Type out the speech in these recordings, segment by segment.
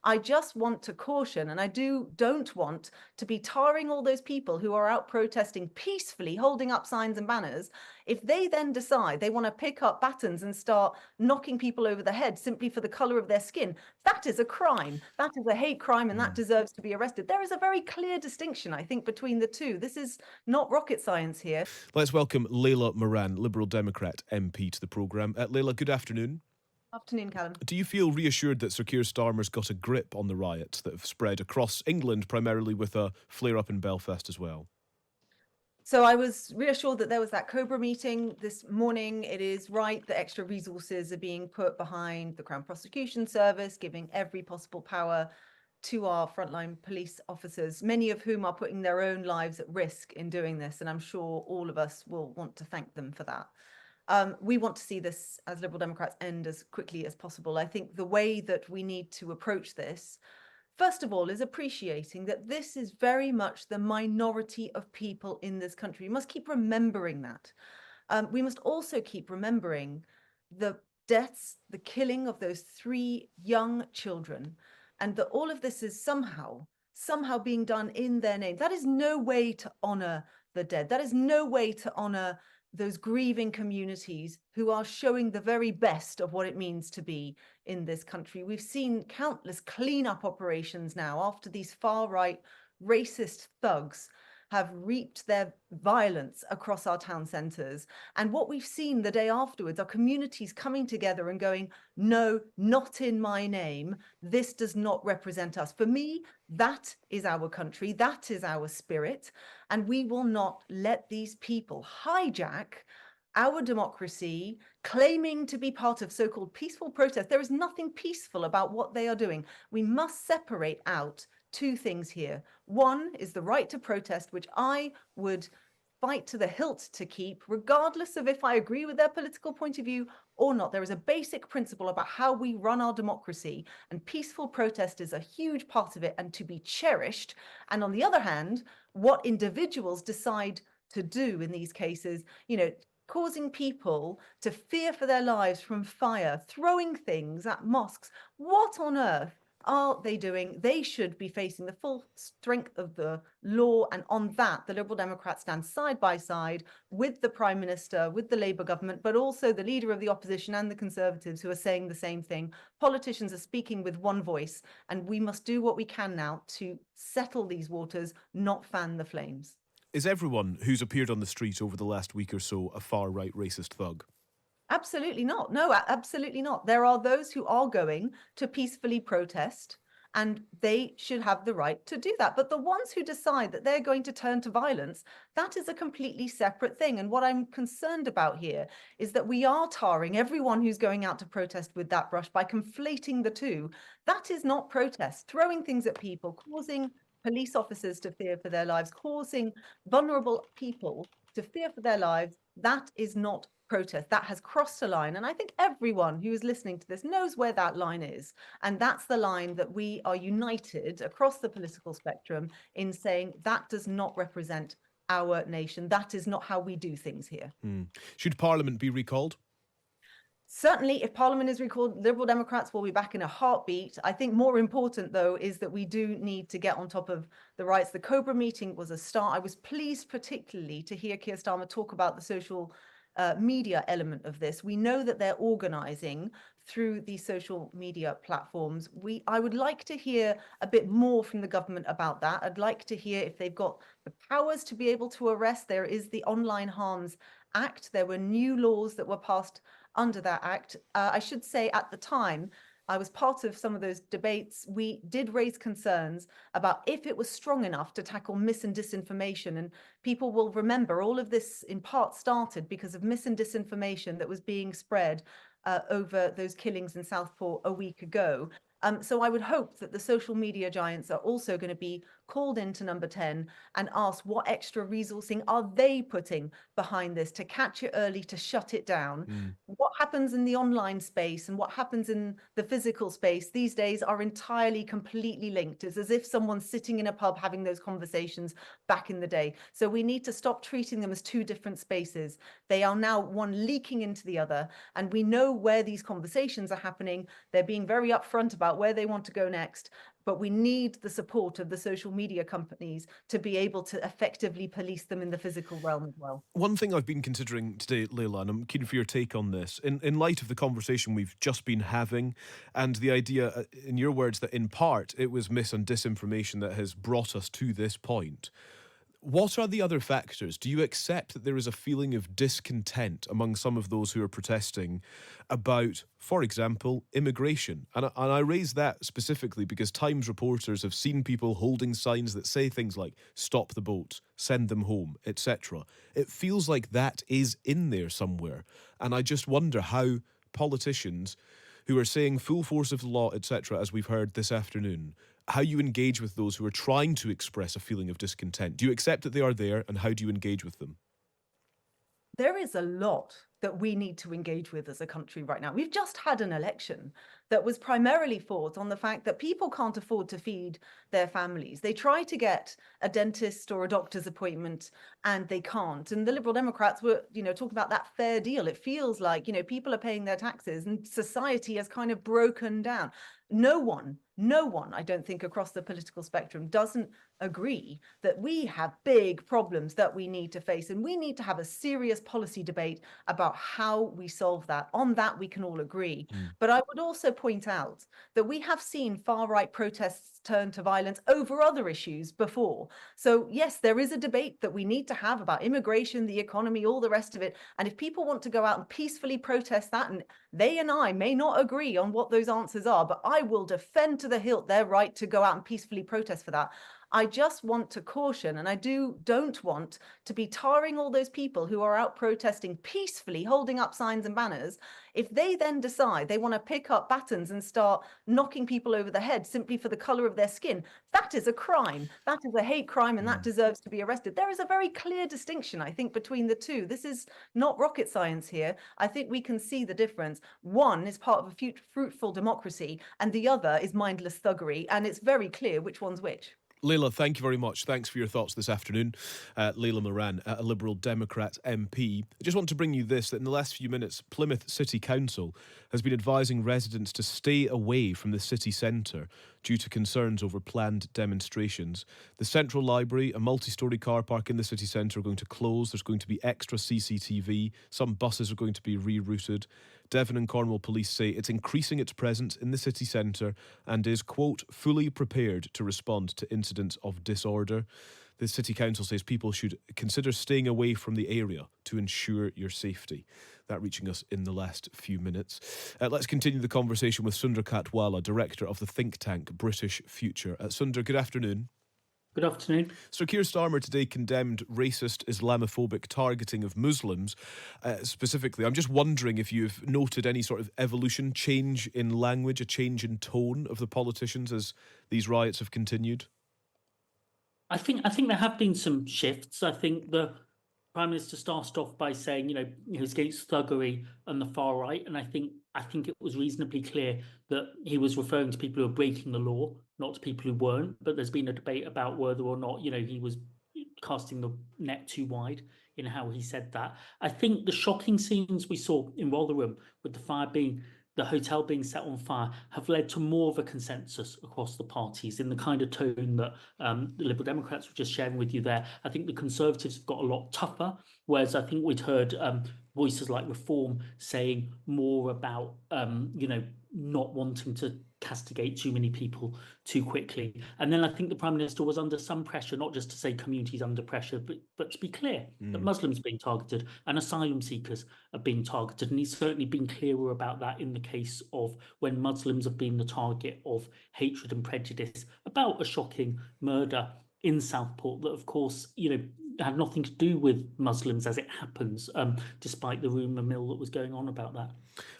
I just want to caution, and I don't want to be tarring all those people who are out protesting peacefully, holding up signs and banners. If they then decide they want to pick up batons and start knocking people over the head simply for the color of their skin, that is a crime. That is a hate crime, and that deserves to be arrested. There is a very clear distinction, I think, between the two. This is not rocket science here. Let's welcome Layla Moran, Liberal Democrat MP, to the programme. Layla, good afternoon. Afternoon, Callum. Do you feel reassured that Sir Keir Starmer's got a grip on the riots that have spread across England, primarily with a flare-up in Belfast as well? So I was reassured that there was that Cobra meeting this morning. It is right that extra resources are being put behind the Crown Prosecution Service, giving every possible power to our frontline police officers, many of whom are putting their own lives at risk in doing this. And I'm sure all of us will want to thank them for that. We want to see this, as Liberal Democrats, end as quickly as possible. I think the way that we need to approach this, first of all, is appreciating that this is very much the minority of people in this country. We must keep remembering that. We must also keep remembering the deaths, the killing of those 3 young children, and that all of this is somehow being done in their name. That is no way to honor the dead. That is no way to honor those grieving communities who are showing the very best of what it means to be in this country. We've seen countless cleanup operations now after these far-right racist thugs have reaped their violence across our town centres. And what we've seen the day afterwards are communities coming together and going, no, not in my name. This does not represent us. For me, that is our country. That is our spirit. And we will not let these people hijack our democracy, claiming to be part of so-called peaceful protest. There is nothing peaceful about what they are doing. We must separate out 2 things here. One is the right to protest, which I would fight to the hilt to keep, regardless of if I agree with their political point of view or not. There is a basic principle about how we run our democracy, and peaceful protest is a huge part of it and to be cherished. And on the other hand, what individuals decide to do in these cases, causing people to fear for their lives from fire, throwing things at mosques. What on earth are they doing? They should be facing the full strength of the law. And on that, the Liberal Democrats stand side by side with the Prime Minister, with the Labour government, but also the leader of the opposition and the Conservatives, who are saying the same thing. Politicians are speaking with one voice, and we must do what we can now to settle these waters, not fan the flames. Is everyone who's appeared on the street over the last week or so a far-right racist thug? Absolutely not. No, absolutely not. There are those who are going to peacefully protest, and they should have the right to do that. But the ones who decide that they're going to turn to violence, that is a completely separate thing. And what I'm concerned about here is that we are tarring everyone who's going out to protest with that brush by conflating the two. That is not protest. Throwing things at people, causing police officers to fear for their lives, causing vulnerable people to fear for their lives, that is not protest. That has crossed a line. And I think everyone who is listening to this knows where that line is. And that's the line that we are united across the political spectrum in saying that does not represent our nation. That is not how we do things here. Should Parliament be recalled? Certainly, if Parliament is recalled, Liberal Democrats will be back in a heartbeat. I think more important, though, is that we do need to get on top of the riots. The Cobra meeting was a start. I was pleased particularly to hear Keir Starmer talk about the social media element of this. We know that they're organising through these social media platforms. I would like to hear a bit more from the government about that. I'd like to hear if they've got the powers to be able to arrest. There is the Online Harms Act. There were new laws that were passed under that act. I should say at the time, I was part of some of those debates. We did raise concerns about if it was strong enough to tackle mis and disinformation. And people will remember all of this in part started because of mis and disinformation that was being spread over those killings in Southport a week ago. So I would hope that the social media giants are also going to be called into number 10 and asked what extra resourcing are they putting behind this to catch it early, to shut it down. What happens in the online space and what happens in the physical space these days are entirely, completely linked. It's as if someone's sitting in a pub having those conversations back in the day. So we need to stop treating them as two different spaces. They are now one leaking into the other, and we know where these conversations are happening. They're being very upfront about where they want to go next, but we need the support of the social media companies to be able to effectively police them in the physical realm as well. One thing I've been considering today, Layla, and I'm keen for your take on this, in light of the conversation we've just been having, and the idea, in your words, that in part it was mis and disinformation that has brought us to this point. What are the other factors? Do you accept that there is a feeling of discontent among some of those who are protesting about, for example, immigration? And I raise that specifically because Times reporters have seen people holding signs that say things like, stop the boats, send them home, etc. It feels like that is in there somewhere. And I just wonder how politicians who are saying full force of the law, etc., as we've heard this afternoon, how you engage with those who are trying to express a feeling of discontent. Do you accept that they are there, and how do you engage with them? There is a lot that we need to engage with as a country right now. We've just had an election that was primarily fought on the fact that people can't afford to feed their families. They try to get a dentist or a doctor's appointment and they can't. And the Liberal Democrats were, talking about that fair deal. It feels like, people are paying their taxes and society has kind of broken down. No one, I don't think, across the political spectrum doesn't agree that we have big problems that we need to face. And we need to have a serious policy debate about how we solve that. On that, we can all agree. But I would also point out that we have seen far-right protests turn to violence over other issues before. So yes, there is a debate that we need to have about immigration, the economy, all the rest of it. And if people want to go out and peacefully protest that, and they and I may not agree on what those answers are, but I will defend to the hilt their right to go out and peacefully protest for that. I just want to caution, and I don't want to be tarring all those people who are out protesting peacefully, holding up signs and banners. If they then decide they want to pick up batons and start knocking people over the head simply for the color of their skin, that is a crime. That is a hate crime, and that deserves to be arrested. There is a very clear distinction, I think, between the two. This is not rocket science here. I think we can see the difference. One is part of a fruitful democracy, and the other is mindless thuggery, and it's very clear which one's which. Layla, thank you very much. Thanks for your thoughts this afternoon. Layla Moran, a Liberal Democrat MP. I just want to bring you this, that in the last few minutes, Plymouth City Council has been advising residents to stay away from the city centre due to concerns over planned demonstrations. The Central Library, a multi-storey car park in the city centre, are going to close. There's going to be extra CCTV. Some buses are going to be rerouted. Devon and Cornwall Police say it's increasing its presence in the city centre and is, quote, fully prepared to respond to incidents of disorder. The City Council says people should consider staying away from the area to ensure your safety. That reaching us in the last few minutes. Let's continue the conversation with Sundar Katwala, director of the think tank British Future. Sundar, good afternoon. Good afternoon. Sir Keir Starmer today condemned racist Islamophobic targeting of Muslims specifically. I'm just wondering if you've noted any sort of evolution, change in language, a change in tone of the politicians as these riots have continued? I think there have been some shifts. I think the Prime Minister started off by saying, he was against thuggery and the far right, and I think it was reasonably clear that he was referring to people who are breaking the law, not to people who weren't. But there's been a debate about whether or not, he was casting the net too wide in how he said that. I think the shocking scenes we saw in Rotherham with the hotel being set on fire have led to more of a consensus across the parties in the kind of tone that the Liberal Democrats were just sharing with you there. I think the Conservatives have got a lot tougher, whereas I think we'd heard voices like Reform saying more about, not wanting to castigate too many people too quickly. And then I think the Prime Minister was under some pressure, not just to say communities under pressure, but to be clear that Muslims are being targeted and asylum seekers are being targeted. And he's certainly been clearer about that in the case of when Muslims have been the target of hatred and prejudice about a shocking murder in Southport that, of course, had nothing to do with Muslims as it happens, despite the rumour mill that was going on about that.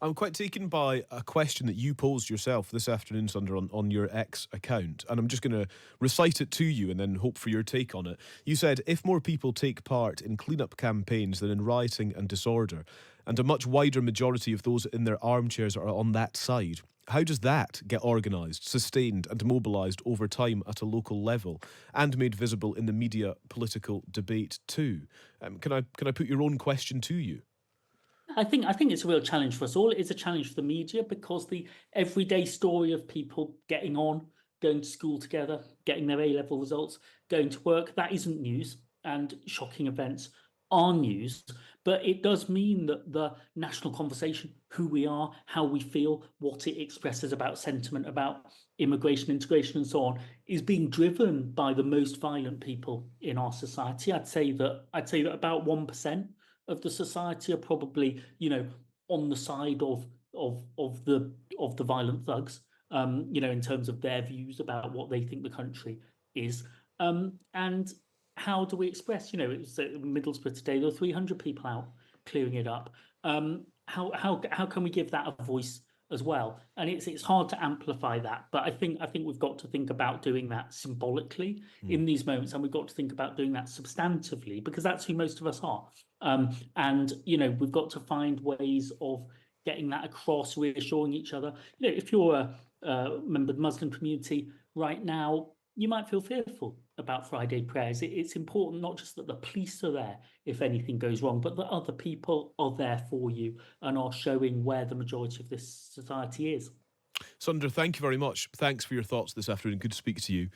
I'm quite taken by a question that you posed yourself this afternoon, Sundar, on your X account, and I'm just going to recite it to you and then hope for your take on it. You said, if more people take part in clean-up campaigns than in rioting and disorder, and a much wider majority of those in their armchairs are on that side. How does that get organised, sustained and mobilised over time at a local level and made visible in the media political debate too? Can I put your own question to you? I think it's a real challenge for us all. It is a challenge for the media because the everyday story of people getting on, going to school together, getting their A-level results, going to work, that isn't news, and shocking events are news. But it does mean that the national conversation, who we are, how we feel, what it expresses about sentiment, about immigration, integration, and so on, is being driven by the most violent people in our society. I'd say that about 1% of the society are probably, on the side of the violent thugs, in terms of their views about what they think the country is. And how do we express? It was at Middlesbrough today. There were 300 people out clearing it up. How can we give that a voice as well? And it's hard to amplify that, but I think we've got to think about doing that symbolically in these moments, and we've got to think about doing that substantively, because that's who most of us are. And we've got to find ways of getting that across, reassuring each other. If you're a member of the Muslim community right now, you might feel fearful about Friday prayers. It's important not just that the police are there if anything goes wrong, but that other people are there for you and are showing where the majority of this society is. Sunder, thank you very much. Thanks for your thoughts this afternoon. Good to speak to you.